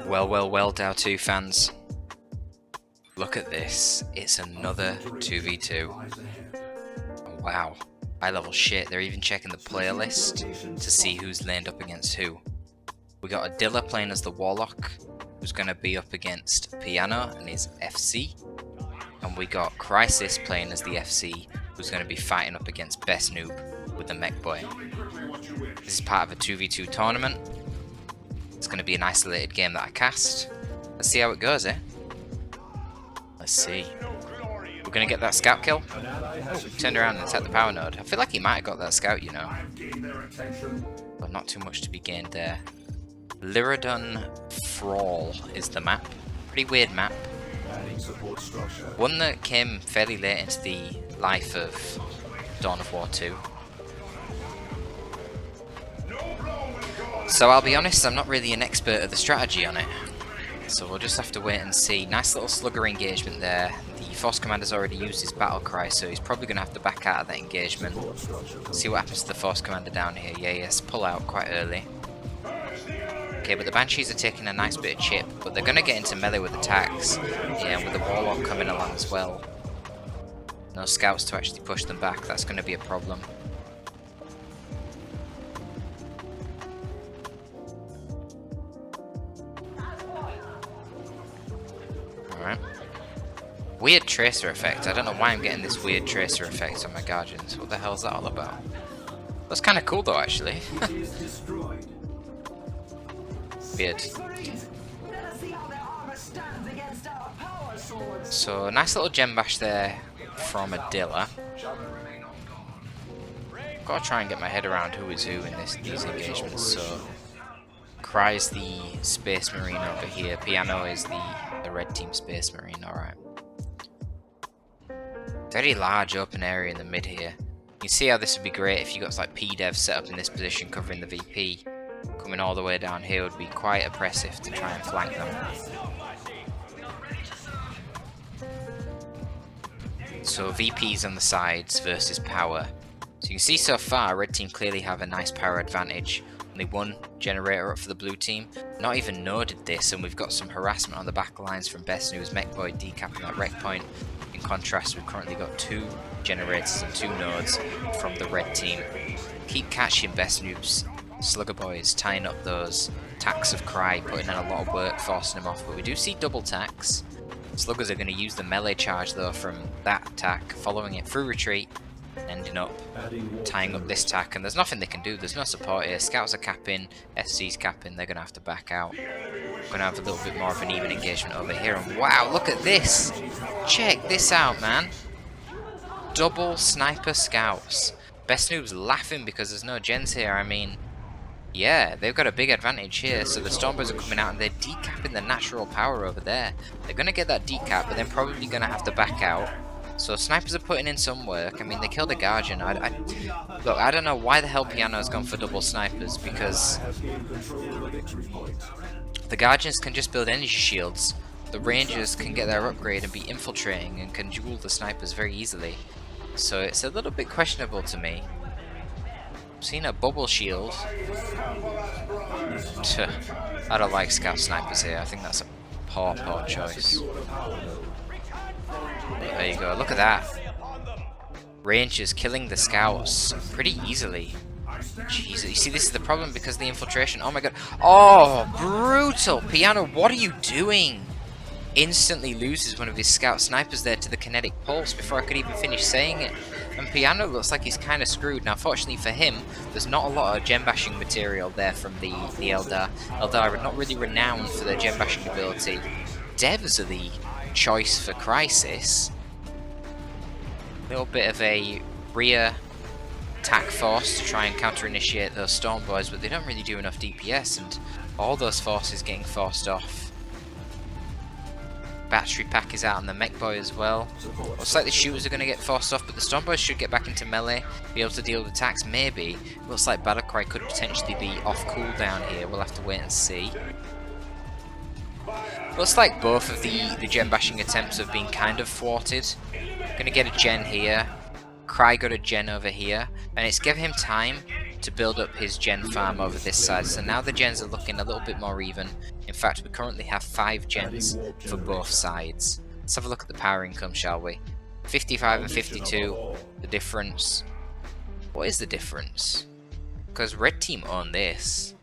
Well, well, well, DOW2 fans. Look at this. It's another 2v2. Oh, wow. High level shit. They're even checking the player list to see who's laned up against who. We got Adila playing as the Warlock, who's going to be up against Piano and his FC. And we got Crisis playing as the FC, who's going to be fighting up against Best Noob with the Mech Boy. This is part of a 2v2 tournament. It's going to be an isolated game that I cast. Let's see how it goes, eh? Let's see. We're going to get that scout kill. Oh, turned around and attacked the power node. I feel like he might have got that scout, you know. But not too much to be gained there. Lyridon Frawl is the map. Pretty weird map. One that came fairly late into the life of Dawn of War 2. So I'll be honest, I'm not really an expert at the strategy on it. So we'll just have to wait and see. Nice little slugger engagement there. The Force Commander's already used his battle cry, so he's probably going to have to back out of that engagement. See what happens to the Force Commander down here. Yeah, yes, pull out quite early. Okay, but the Banshees are taking a nice bit of chip, but they're going to get into melee with attacks. Yeah, and with the Warlock coming along as well. No scouts to actually push them back, that's going to be a problem. Alright. Weird tracer effect. I don't know why I'm getting this weird tracer effect on my Guardians. What the hell is that all about? That's kind of cool though, actually. Weird. So, nice little gem bash there from Adila. Gotta try and get my head around who is who in these engagements. So, Cry is the Space Marine over here. Piano is the Red Team Space Marine. Alright. Very large open area in the mid here. You can see how this would be great if you got like P-Dev set up in this position covering the VP. Coming all the way down here would be quite oppressive to try and flank them. So VPs on the sides versus power. So you can see so far Red Team clearly have a nice power advantage. Only one generator up for the blue team. Not even noted this, and we've got some harassment on the back lines from Best News Mech Boy decapping that wreck point. In contrast, we've currently got 2 generators and 2 nodes from the red team. Keep catching Best Noobs. Slugger Boys tying up those tacks of Cry, putting in a lot of work, forcing them off. But we do see double tacks. Sluggers are going to use the melee charge though from that attack, following it through retreat, ending up tying up this tack. And there's nothing they can do. There's no support here. Scouts are capping, FC's capping. They're going to have to back out. We're going to have a little bit more of an even engagement over here. And wow, look at this! Check this out, man! Double sniper scouts. Best Noob's laughing because there's no gens here. I mean, yeah, they've got a big advantage here. So the Stormboys are coming out and they're decapping the natural power over there. They're going to get that decap, but they're probably going to have to back out. So snipers are putting in some work. I mean, they killed a Guardian. Look, I don't know why the hell Piano's gone for double snipers, because the Guardians can just build energy shields. The Rangers can get their upgrade and be infiltrating and can duel the snipers very easily. So it's a little bit questionable to me. I've seen a bubble shield. I don't like scout snipers here. I think that's a poor choice. There you go, look at that. Rangers killing the scouts pretty easily. Jeez, you see, this is the problem because of the infiltration. Oh my god. Oh, brutal! Piano, what are you doing? Instantly loses one of his scout snipers there to the kinetic pulse before I could even finish saying it. And Piano looks like he's kind of screwed. Now, fortunately for him, there's not a lot of gem bashing material there from the Eldar. Eldar are not really renowned for their gem bashing ability. Devs are the choice for Crisis. A little bit of a rear attack force to try and counter-initiate those Stormboys, but they don't really do enough DPS, and all those forces getting forced off. Battery pack is out on the Mech Boy as well. Looks like the shooters are going to get forced off, but the Stormboys should get back into melee, be able to deal with attacks, maybe. Looks like Battlecry could potentially be off cooldown here, we'll have to wait and see. Looks like both of the gem bashing attempts have been kind of thwarted. Gonna get a gen here. Cry got a gen over here, and it's given him time to build up his gen farm over this side. So now the gens are looking a little bit more even. In fact we currently have 5 gens for both sides. Let's have a look at the power income, shall we? 55 and 52, the difference. What is the difference? Because red team own this.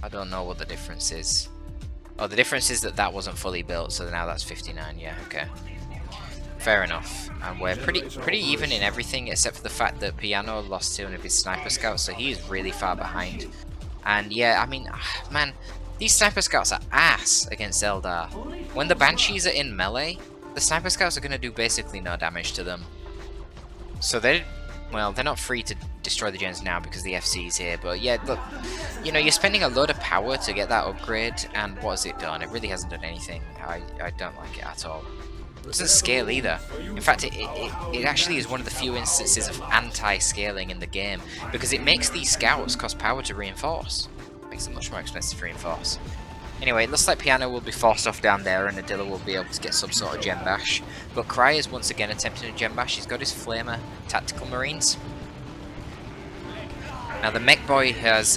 I don't know what the difference is. Oh, the difference is that that wasn't fully built, so now that's 59, yeah, okay. Fair enough. And we're pretty even in everything, except for the fact that Piano lost 2 of his sniper scouts, so he is really far behind. And yeah, I mean, man, these sniper scouts are ass against Eldar. When the Banshees are in melee, the sniper scouts are going to do basically no damage to them. So they're not free to destroy the gens now because the FC is here, but yeah, look, you know, you're spending a load of power to get that upgrade, and what has it done? It really hasn't done anything. I don't like it at all. It doesn't scale either. In fact, it actually is one of the few instances of anti-scaling in the game, because it makes these scouts cost power to reinforce. It makes them much more expensive to reinforce. Anyway, it looks like Piano will be forced off down there, and Adila will be able to get some sort of gem bash. But Cry is once again attempting a gem bash. He's got his Flamer Tactical Marines. Now the mech boy has,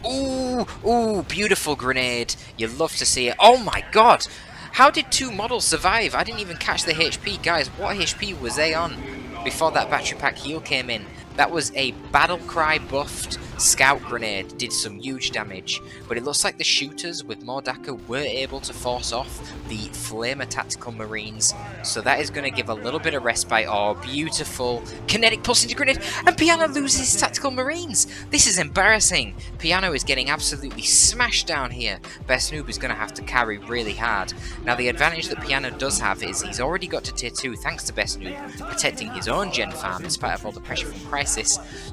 ooh, beautiful grenade. You love to see it. Oh my god! How did 2 models survive? I didn't even catch the HP. Guys, what HP was they on before that battery pack heal came in? That was a Battle-Cry buffed scout grenade. Did some huge damage. But it looks like the shooters with Mordaka were able to force off the Flamer Tactical Marines. So that is going to give a little bit of respite. Oh, beautiful. Kinetic pulse into grenade. And Piano loses his Tactical Marines. This is embarrassing. Piano is getting absolutely smashed down here. Best Noob is going to have to carry really hard. Now the advantage that Piano does have is he's already got to tier 2 thanks to Best Noob protecting his own gen farm in spite of all the pressure from Crisis.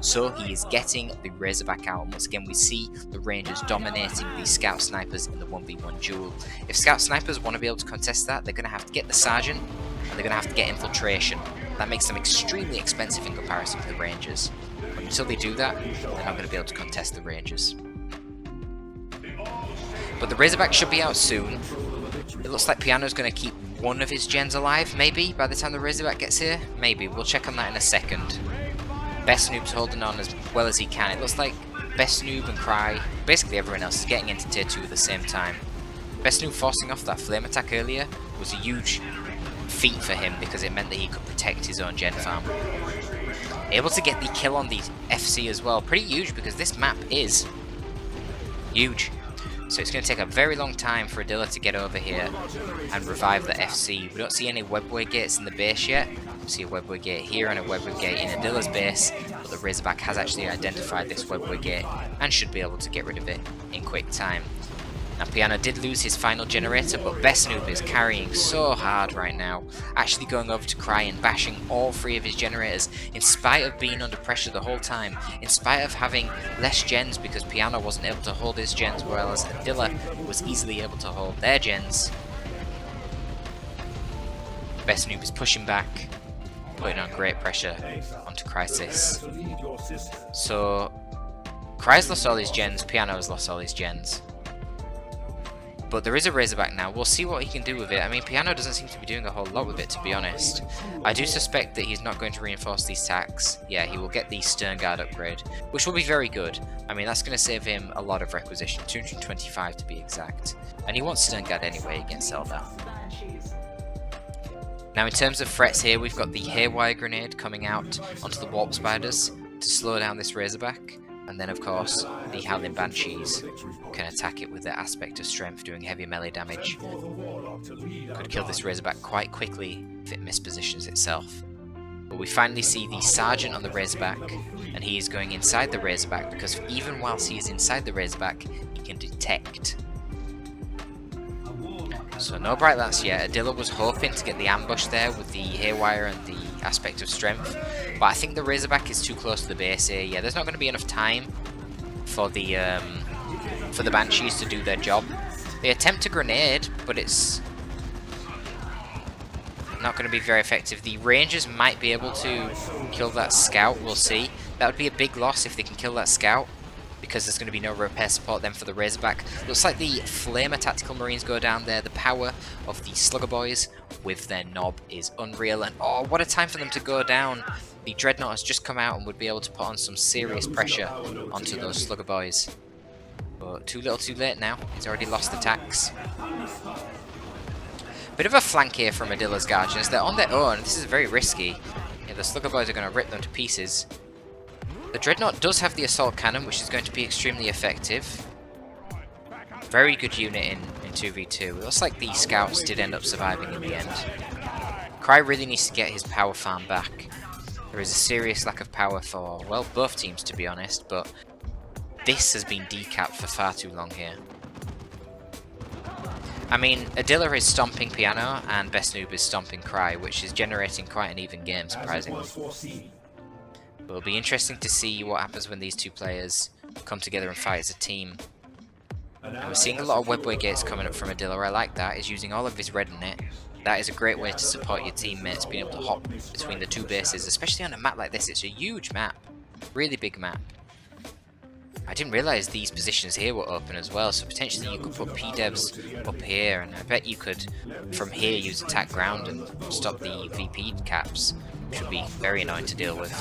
So he is getting the Razorback out. And once again we see the Rangers dominating the Scout Snipers in the 1v1 duel. If Scout Snipers want to be able to contest that, they're going to have to get the Sergeant, and they're going to have to get Infiltration. That makes them extremely expensive in comparison to the Rangers. But until they do that, they're not going to be able to contest the Rangers. But the Razorback should be out soon. It looks like Piano's going to keep one of his gens alive, maybe, by the time the Razorback gets here. Maybe. We'll check on that in a second. Best Noob's holding on as well as he can. It looks like Best Noob and Cry, basically everyone else, is getting into tier 2 at the same time. Best Noob forcing off that flame attack earlier was a huge feat for him because it meant that he could protect his own gen farm. Able to get the kill on the FC as well. Pretty huge because this map is huge. So it's going to take a very long time for Adila to get over here and revive the FC. We don't see any webway gates in the base yet. We see a webway gate here and a webway gate in Adila's base, but the Razorback has actually identified this webway gate and should be able to get rid of it in quick time. Now Piano did lose his final generator, but Best Noob is carrying so hard right now, actually going over to Cry and bashing all 3 of his generators, in spite of being under pressure the whole time, in spite of having less gens because Piano wasn't able to hold his gens, whereas Adila was easily able to hold their gens. Best Noob is pushing back, putting on great pressure onto Crisis. So Cry's lost all his gens, Piano's lost all his gens. But there is a Razorback now. We'll see what he can do with it. I mean, Piano doesn't seem to be doing a whole lot with it, to be honest. I do suspect that he's not going to reinforce these attacks. Yeah, he will get the Stern Guard upgrade, which will be very good. I mean, that's going to save him a lot of requisition, 225 to be exact. And he wants Stern Guard anyway against Eldar. Now, in terms of threats here, we've got the Haywire Grenade coming out onto the Warp Spiders to slow down this Razorback. And then, of course, the Howling Banshees can attack it with their aspect of strength, doing heavy melee damage. Could kill this Razorback quite quickly if it mispositions itself. But we finally see the Sergeant on the Razorback, and he is going inside the Razorback, because even whilst he is inside the Razorback, he can detect. So no Bright Lance yet. Adila was hoping to get the ambush there with the Haywire and the aspect of strength, but I think the Razorback is too close to the base here. Yeah, there's not going to be enough time for the Banshees to do their job. They attempt a grenade, but it's not going to be very effective. The Rangers might be able to kill that Scout, we'll see. That would be a big loss if they can kill that Scout, because there's going to be no repair support then for the Razorback. Looks like the Flamer Tactical Marines go down there. The power of the Slugger Boys with their knob is unreal. And oh, what a time for them to go down. The Dreadnought has just come out and would be able to put on some serious pressure onto those Slugger Boys. But too little too late now. He's already lost attacks. Bit of a flank here from Adila's Guardians. They're on their own. This is very risky. Yeah, the Slugger Boys are going to rip them to pieces. The Dreadnought does have the Assault Cannon, which is going to be extremely effective. Very good unit in 2v2. It looks like the Scouts did end up surviving in the end. Cry really needs to get his power farm back. There is a serious lack of power for, well, both teams to be honest, but this has been decapped for far too long here. I mean, Adila is stomping Piano and Best Noob is stomping Cry, which is generating quite an even game, surprisingly. It'll be interesting to see what happens when these two players come together and fight as a team. And we're seeing a lot of webway gates coming up from Adila. I like that. He's using all of his red in it. That is a great way to support your teammates, being able to hop between the two bases, especially on a map like this. It's a huge map. Really big map. I didn't realise these positions here were open as well, so potentially you could put P-Devs up here, and I bet you could, from here, use attack ground and stop the VP caps, which would be very annoying to deal with.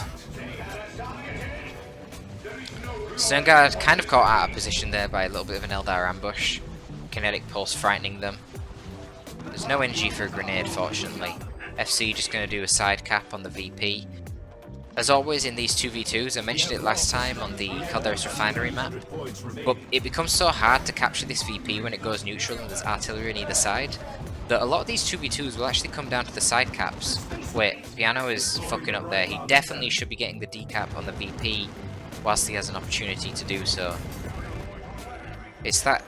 Sternguard kind of caught out of position there by a little bit of an Eldar ambush. Kinetic Pulse frightening them. There's no energy for a grenade, fortunately. FC just going to do a side cap on the VP. As always in these 2v2s, I mentioned it last time on the Calderas Refinery map, but it becomes so hard to capture this VP when it goes neutral and there's artillery on either side, that a lot of these 2v2s will actually come down to the side caps. Wait, Piano is fucking up there. He definitely should be getting the decap on the VP whilst he has an opportunity to do so. It's that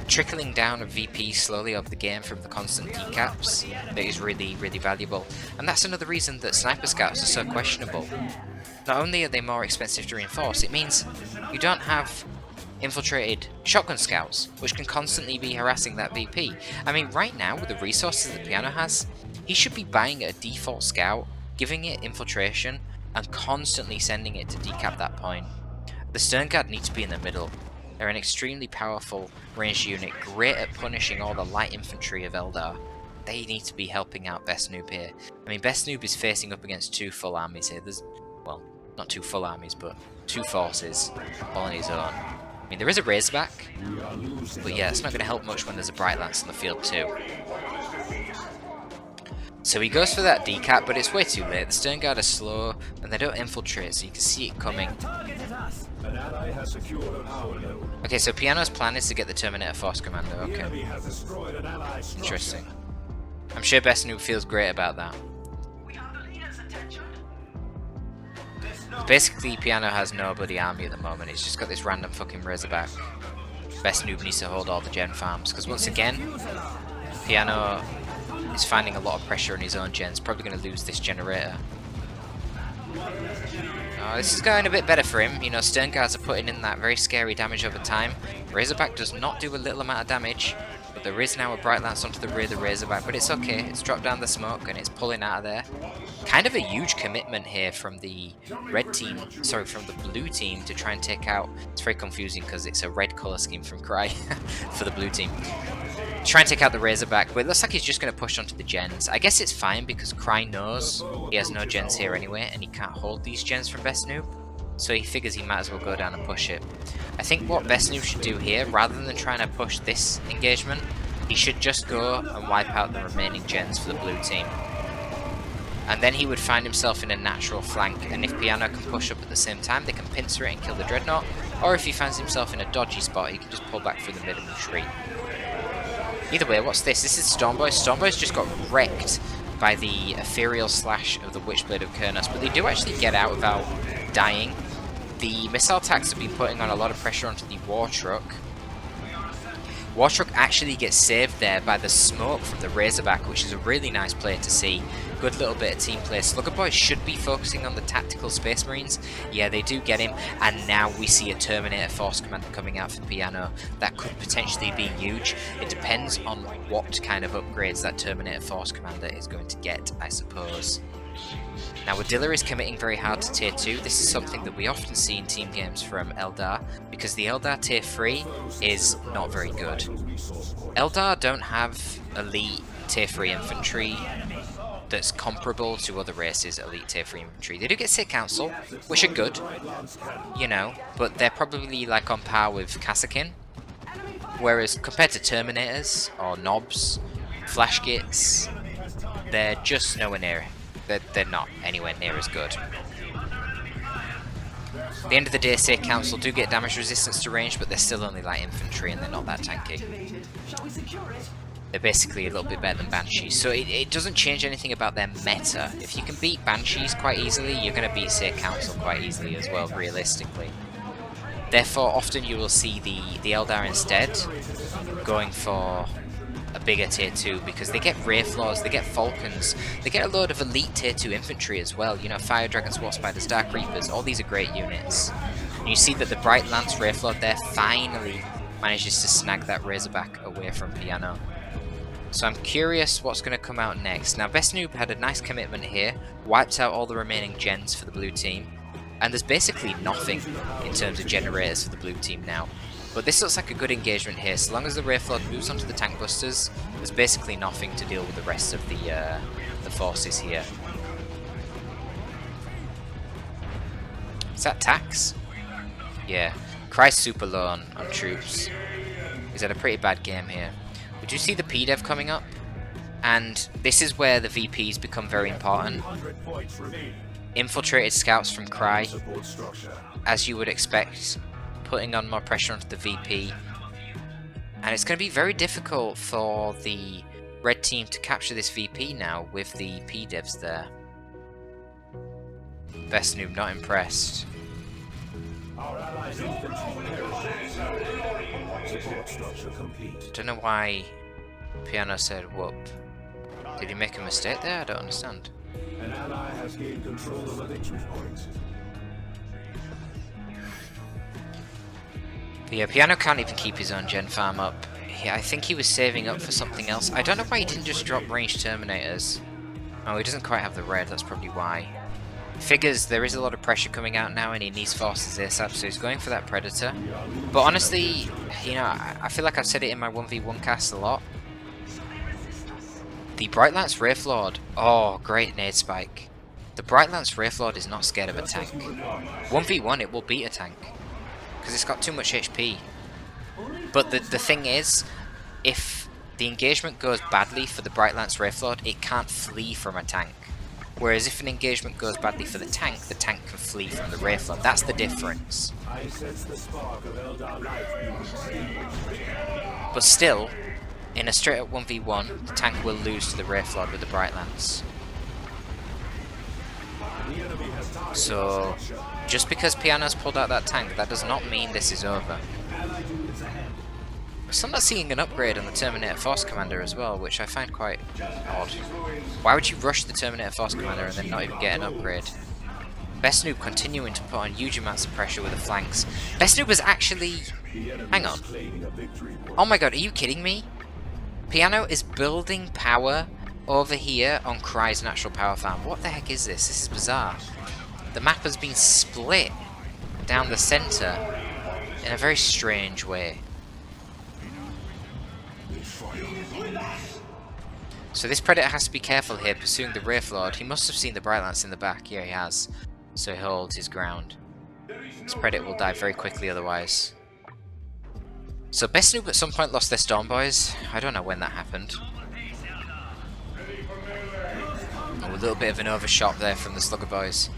trickling down of VP slowly of the game from the constant decaps that is really, really valuable. And that's another reason that Sniper Scouts are so questionable. Not only are they more expensive to reinforce, it means you don't have infiltrated Shotgun Scouts, which can constantly be harassing that VP. I mean, right now, with the resources that Piano has, he should be buying a default Scout, giving it infiltration, and constantly sending it to decap that point. The Sternguard need to be in the middle. They're an extremely powerful ranged unit, great at punishing all the light infantry of Eldar. They need to be helping out Best Noob here. I mean, Best Noob is facing up against two full armies here. There's, well, not two full armies, but two forces all on his own. I mean, there is a Razorback, but yeah, it's not going to help much when there's a Bright Lance on the field too. So he goes for that decap, but it's way too late. The Sternguard are slow, and they don't infiltrate, so you can see it coming. Okay, so Piano's plan is to get the Terminator Force Commando, okay. Interesting. I'm sure Best Noob feels great about that. Basically, Piano has no bloody army at the moment. He's just got this random fucking Razorback. Best Noob needs to hold all the gen farms, because once again, Piano is finding a lot of pressure on his own gens. Probably going to lose this generator. Oh, this is going a bit better for him. You know, Sternguards are putting in that very scary damage over time. Razorback does not do a little amount of damage, but there is now a Bright Lance onto the rear of the Razorback, but it's okay. It's dropped down the smoke and it's pulling out of there. Kind of a huge commitment here from the red team, sorry, from the blue team to try and take out. It's very confusing because it's a red colour scheme from Cry for the blue team. Try and take out the Razorback, but it looks like he's just going to push onto the gens. I guess it's fine because Cry knows he has no gens here anyway, and he can't hold these gens from Best Noob, so he figures he might as well go down and push it. I think what Best Noob should do here, rather than trying to push this engagement, he should just go and wipe out the remaining gens for the blue team. And then he would find himself in a natural flank, and if Piano can push up at the same time, they can pincer it and kill the Dreadnought, or if he finds himself in a dodgy spot, he can just pull back through the middle and retreat. Either way, what's this? This is Stormboy. Stormboy's just got wrecked by the ethereal slash of the Witchblade of Kurnos, but they do actually get out without dying. The missile attacks have been putting on a lot of pressure onto the War Truck. War Truck actually gets saved there by the smoke from the Razorback, which is a really nice play to see. Good little bit of team play. Slugger Boys should be focusing on the tactical Space Marines. Yeah, they do get him. And now we see a Terminator Force Commander coming out for Piano. That could potentially be huge. It depends on what kind of upgrades that Terminator Force Commander is going to get, I suppose. Now, Adila is committing very hard to Tier 2. This is something that we often see in team games from Eldar, because the Eldar Tier 3 is not very good. Eldar don't have elite Tier 3 infantry that's comparable to other races' elite tier 3 infantry. They do get Sith Council, which are good, you know, but they're probably like on par with Kassakin. Whereas compared to Terminators or Knobs, Flash Gits, they're just nowhere near. They're not anywhere near as good. At the end of the day, Sith Council do get damage resistance to range, but they're still only light infantry and they're not that tanky. They're basically a little bit better than Banshees, so it doesn't change anything about their meta. If you can beat Banshees quite easily, you're going to beat Sith Council quite easily as well, realistically. Therefore, often you will see the Eldar instead going for a bigger tier 2 because they get Wraithflaws, they get Falcons, they get a load of elite tier 2 infantry as well. You know, Fire Dragons, War Spiders, Dark Reapers, all these are great units. And you see that the Bright Lance Wraithlord there finally manages to snag that Razorback away from Piano. So I'm curious what's going to come out next. Now, Best Noob had a nice commitment here, wiped out all the remaining gens for the blue team, and there's basically nothing in terms of generators for the blue team now. But this looks like a good engagement here. So long as the Wraithlord moves onto the tank busters, there's basically nothing to deal with the rest of the forces here. Is that tax? Yeah. Cry's super low on troops. He's had a pretty bad game here. We do see the PDev coming up, and this is where the VPs become very important. Infiltrated scouts from Cry, as you would expect, putting on more pressure onto the VP. And it's going to be very difficult for the red team to capture this VP now with the PDevs there. Best Noob not impressed. Don't know why Piano said whoop. Did he make a mistake there? I don't understand. An ally has gained control of a victory point. But yeah, Piano can't even keep his own gen farm up. I think he was saving up for something else. I don't know why he didn't just drop ranged Terminators. Oh, he doesn't quite have the red, that's probably why. Figures there is a lot of pressure coming out now and he needs forces ASAP, so he's going for that Predator. But honestly, you know, I feel like I've said it in my 1v1 cast a lot. The Bright Lance Wraithlord, oh, great nade spike. The Bright Lance Wraithlord is not scared of a tank. 1v1 it will beat a tank, because it's got too much HP. But the thing is, if the engagement goes badly for the Bright Lance Wraithlord, it can't flee from a tank. Whereas if an engagement goes badly for the tank can flee from the Wraithlord. That's the difference. But still, in a straight up 1v1, the tank will lose to the Wraithlord with the Bright Lance. So, just because Piano's pulled out that tank, that does not mean this is over. So I'm not seeing an upgrade on the Terminator Force Commander as well, which I find quite odd. Why would you rush the Terminator Force Commander and then not even get an upgrade? Best Noob continuing to put on huge amounts of pressure with the flanks. Best Noob was actually... Hang on. Oh my god, are you kidding me? Piano is building power over here on Cry's natural power farm. What the heck is this? This is bizarre. The map has been split down the center in a very strange way. So this Predator has to be careful here, pursuing the Wraithlord. He must have seen the Bright Lance in the back. Yeah, he has. So he holds his ground. This Predator will die very quickly otherwise. So Best Noob at some point lost their Storm Boys. I don't know when that happened. Oh, a little bit of an overshot there from the Slugger Boys.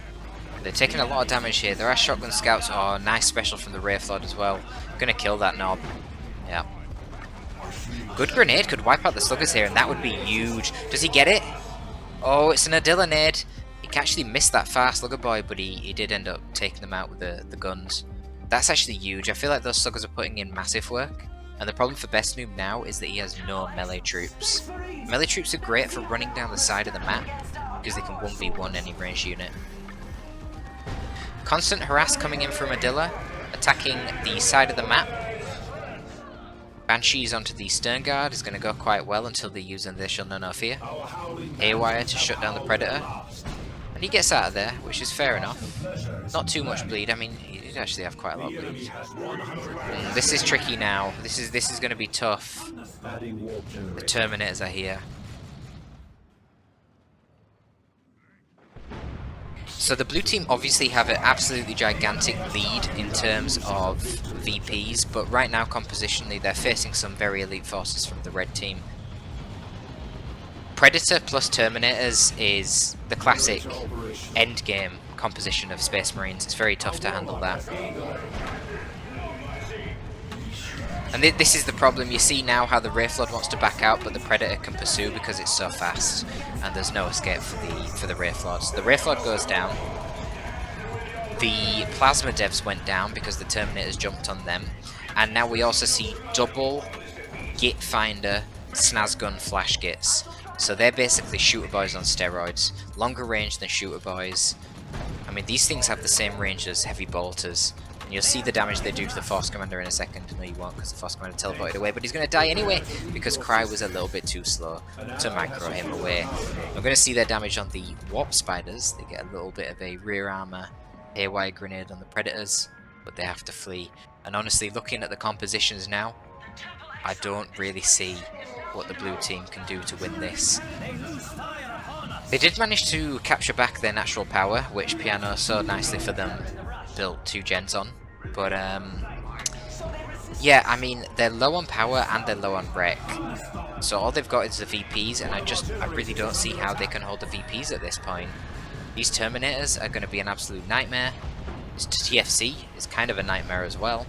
They're taking a lot of damage here. There are Shotgun Scouts. Oh, nice special from the Wraithlord as well. Gonna kill that knob. Yeah. Good grenade could wipe out the Sluggers here, and that would be huge. Does he get it? Oh, it's an Adila nade. He actually missed that far Slugger Boy, but he did end up taking them out with the guns. That's actually huge. I feel like those Sluggers are putting in massive work. And the problem for Best Noob now is that he has no melee troops. Melee troops are great for running down the side of the map, because they can 1v1 any ranged unit. Constant harass coming in from Adila, attacking the side of the map. Banshees onto the Stern Guard is going to go quite well until they use They Shall Know No Fear. Haywire to shut down the Predator. And he gets out of there, which is fair enough. Not too much bleed. I mean, he did actually have quite a lot of bleed. This is tricky now. This is going to be tough. The Terminators are here. So the blue team obviously have an absolutely gigantic lead in terms of VPs, but right now compositionally they're facing some very elite forces from the red team. Predator plus Terminators is the classic endgame composition of Space Marines. It's very tough to handle that. And this is the problem. You see now how the Wraithflord wants to back out, but the Predator can pursue because it's so fast, and there's no escape for the Wraithflord. So the Wraithflord goes down. The Plasma Devs went down because the Terminators jumped on them, and now we also see double Git Finder Snazgun Flash Gits. So they're basically Shooter Boys on steroids, longer range than Shooter Boys. I mean, these things have the same range as Heavy Bolters. And you'll see the damage they do to the Force Commander in a second. No, you won't, because the Force Commander teleported away, but he's going to die anyway, because Cry was a little bit too slow to micro him away. I'm going to see their damage on the Warp Spiders. They get a little bit of a rear armor AY grenade on the Predators, but they have to flee. And honestly, looking at the compositions now, I don't really see what the blue team can do to win this. They did manage to capture back their natural power, which Piano so nicely for them built 2 gens on, but yeah, I mean, they're low on power and they're low on wreck, so all they've got is the VPs, and I really don't see how they can hold the VPs at this point. These Terminators are going to be an absolute nightmare. This TFC is kind of a nightmare as well.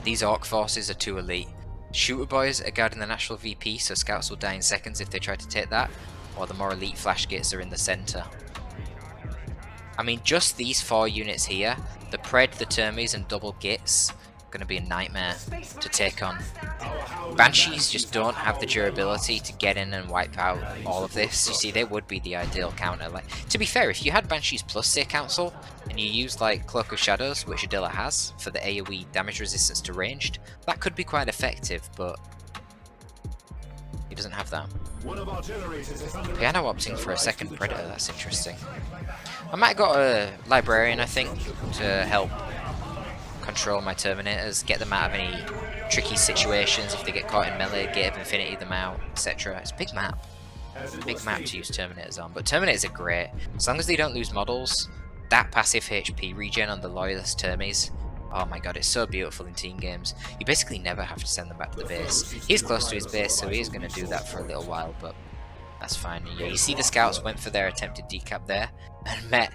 These Orc forces are too elite. Shooter Boys are guarding the natural VP, so scouts will die in seconds if they try to take that, while the more elite Flash Gits are in the centre. I mean, just these 4 units here, the Pred, the Termies, and double Gits, going to be a nightmare to take on. Banshees just don't have the durability to get in and wipe out all of this. You see, they would be the ideal counter. Like, to be fair, if you had Banshees plus Seer Council, and you used like Cloak of Shadows, which Adila has, for the AoE damage resistance to ranged, that could be quite effective, but he doesn't have that. Piano opting for a second Predator, that's interesting. I might have got a Librarian, I think, to help control my Terminators, get them out of any tricky situations if they get caught in melee, Gate of Infinity them out, etc. It's a big map. Big map to use Terminators on, but Terminators are great. As long as they don't lose models, that passive HP regen on the Loyalist Termies, oh my god, it's so beautiful in team games. You basically never have to send them back to the base. He's close to his base, so he's going to do that for a little while, but that's fine. Yeah, you see the scouts went for their attempted decap there, and met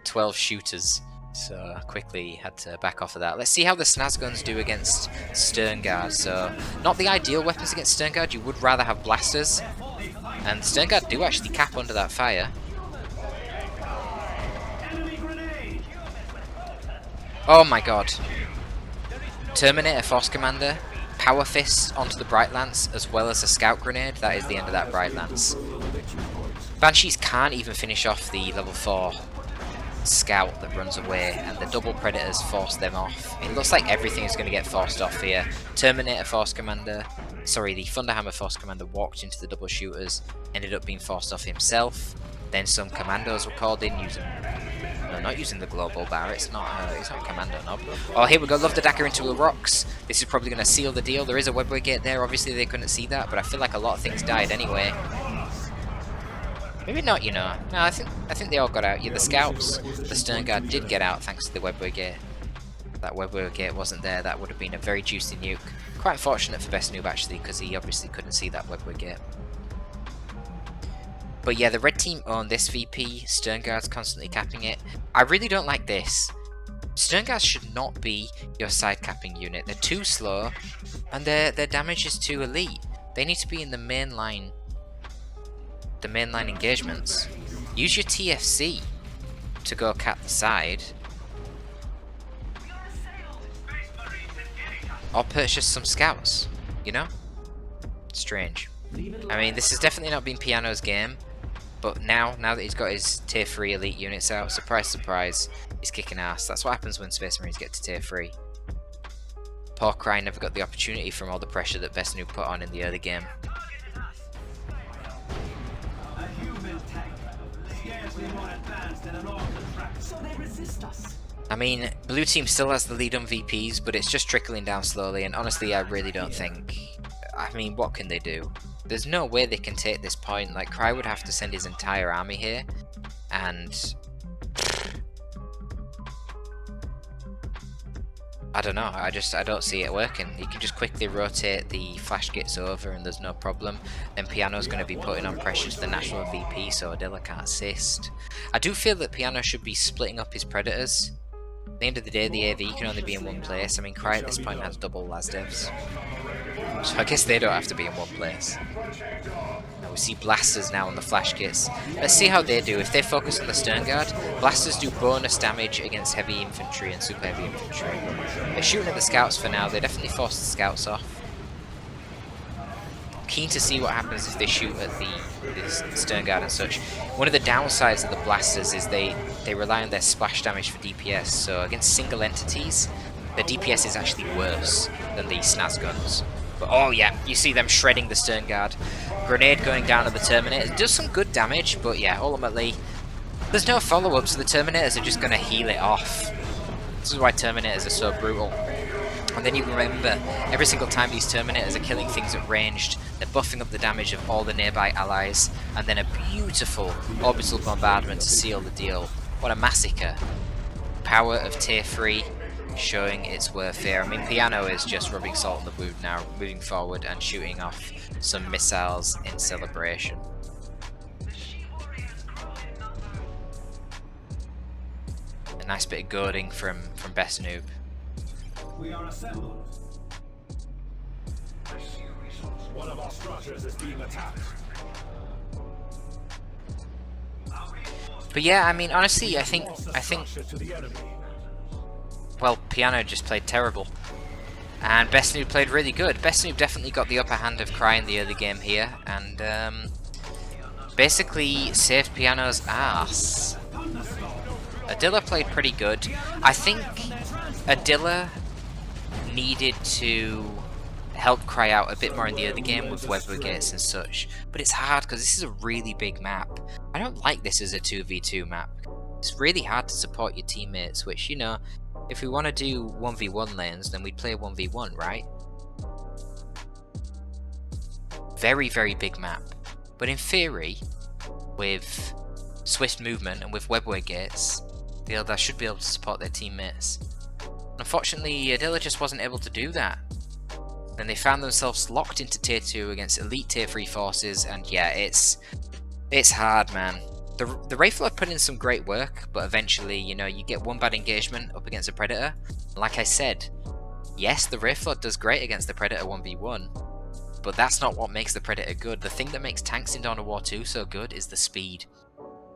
12 shooters, so quickly had to back off of that. Let's see how the Snazguns do against Sternguard. So, not the ideal weapons against Sternguard, you would rather have blasters, and Sternguard do actually cap under that fire. Oh my god. Terminator Force Commander, Power Fist onto the Bright Lance, as well as a Scout Grenade. That is the end of that Bright Lance. Banshees can't even finish off the level 4 Scout that runs away, and the double Predators force them off. It looks like everything is going to get forced off here. Terminator Force Commander, sorry, the Thunderhammer Force Commander walked into the double shooters, ended up being forced off himself. Then some commandos were called in using... No, not using the global bar, it's not a commando knob. Oh, here we go, Love the Dagger into the rocks. This is probably going to seal the deal. There is a webway gate there, obviously they couldn't see that, but I feel like a lot of things died anyway. Maybe not, you know. No, I think they all got out. Yeah, the scouts, the Sternguard did get out thanks to the webway gate. If that webway gate wasn't there, that would have been a very juicy nuke. Quite unfortunate for Best Noob actually, because he obviously couldn't see that webway gate. But yeah, the red team own this VP, Sternguard's constantly capping it. I really don't like this. Sternguards should not be your side capping unit. They're too slow, and their damage is too elite. They need to be in the mainline engagements. Use your TFC to go cap the side. Or purchase some scouts, you know? Strange. I mean, this has definitely not been Piano's game, but now that he's got his tier 3 elite units out, surprise surprise, he's kicking ass. That's what happens when Space Marines get to tier 3. Poor Cry never got the opportunity from all the pressure that Best Noob put on in the early game. I mean, blue team still has the lead on VPs, but it's just trickling down slowly, and honestly I really don't think... I mean, what can they do? There's no way they can take this point. Like, Cry would have to send his entire army here, and I don't know, I don't see it working. You can just quickly rotate the flash gits over and there's no problem. Then Piano's going to be putting on pressure to the national VP, so Adila can't assist. I do feel that Piano should be splitting up his predators. At the end of the day, the AV can only be in one place. I mean, Cry at this point has double Lasdevs, so I guess they don't have to be in one place. Now we see Blasters now on the flash kits. Let's see how they do. If they focus on the Stern Guard, Blasters do bonus damage against heavy infantry and super heavy infantry. They're shooting at the scouts for now. They definitely force the scouts off. Keen to see what happens if they shoot at the Stern Guard and such. One of the downsides of the Blasters is they rely on their splash damage for DPS, so against single entities, the DPS is actually worse than the SNAS guns. But oh yeah, you see them shredding the Stern Guard. Grenade going down at the Terminator. It does some good damage, but yeah, ultimately, there's no follow-up, so the Terminators are just going to heal it off. This is why Terminators are so brutal. And then you remember, every single time these Terminators are killing things at ranged, they're buffing up the damage of all the nearby allies, and then a beautiful orbital bombardment to seal the deal. What a massacre. Power of tier 3 showing its worth here. I mean, Piano is just rubbing salt in the wound now, moving forward and shooting off some missiles in celebration. A nice bit of goading from Bestie. We are assembled. One of our structures is being attacked. But yeah, I mean, honestly, I think, well, Piano just played terrible, and Bestie played really good. Bestie definitely got the upper hand of Cry in the early game here, and basically saved Piano's ass. Adila played pretty good. I think Adila needed to help Cry out a bit more in the early game with web gates and such, but it's hard because this is a really big map. I don't like this as a 2v2 map. It's really hard to support your teammates, which, you know, if we want to do 1v1 lanes, then we'd play 1v1, right? Very, very big map. But in theory, with swift movement and with webway gates, the Eldar should be able to support their teammates. Unfortunately, Adila just wasn't able to do that. Then they found themselves locked into tier 2 against elite tier 3 forces, and yeah, it's hard, man. The Wraithlord put in some great work, but eventually, you know, you get one bad engagement up against a Predator. Like I said, yes, the Wraithlord does great against the Predator 1v1, but that's not what makes the Predator good. The thing that makes tanks in Dawn of War 2 so good is the speed.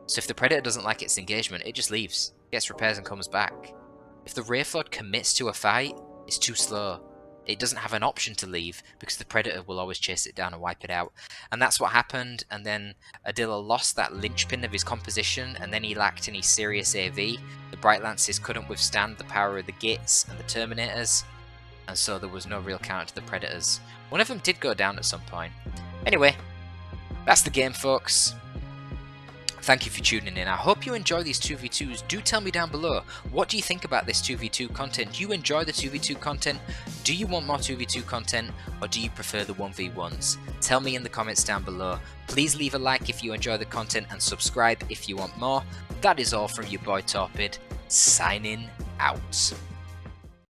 So if the Predator doesn't like its engagement, it just leaves, gets repairs and comes back. If the Wraithlord commits to a fight, it's too slow. It doesn't have an option to leave because the Predator will always chase it down and wipe it out. And that's what happened, and then Adila lost that linchpin of his composition, and then he lacked any serious AV. The Bright Lances couldn't withstand the power of the Gits and the Terminators, and so there was no real counter to the Predators. One of them did go down at some point. Anyway, that's the game, folks. Thank you for tuning in. I hope you enjoy these 2v2s. Do tell me down below, what do you think about this 2v2 content? Do you enjoy the 2v2 content? Do you want more 2v2 content, or do you prefer the 1v1s? Tell me in the comments down below. Please leave a like if you enjoy the content and subscribe if you want more. That is all from your boy Torpid, signing out.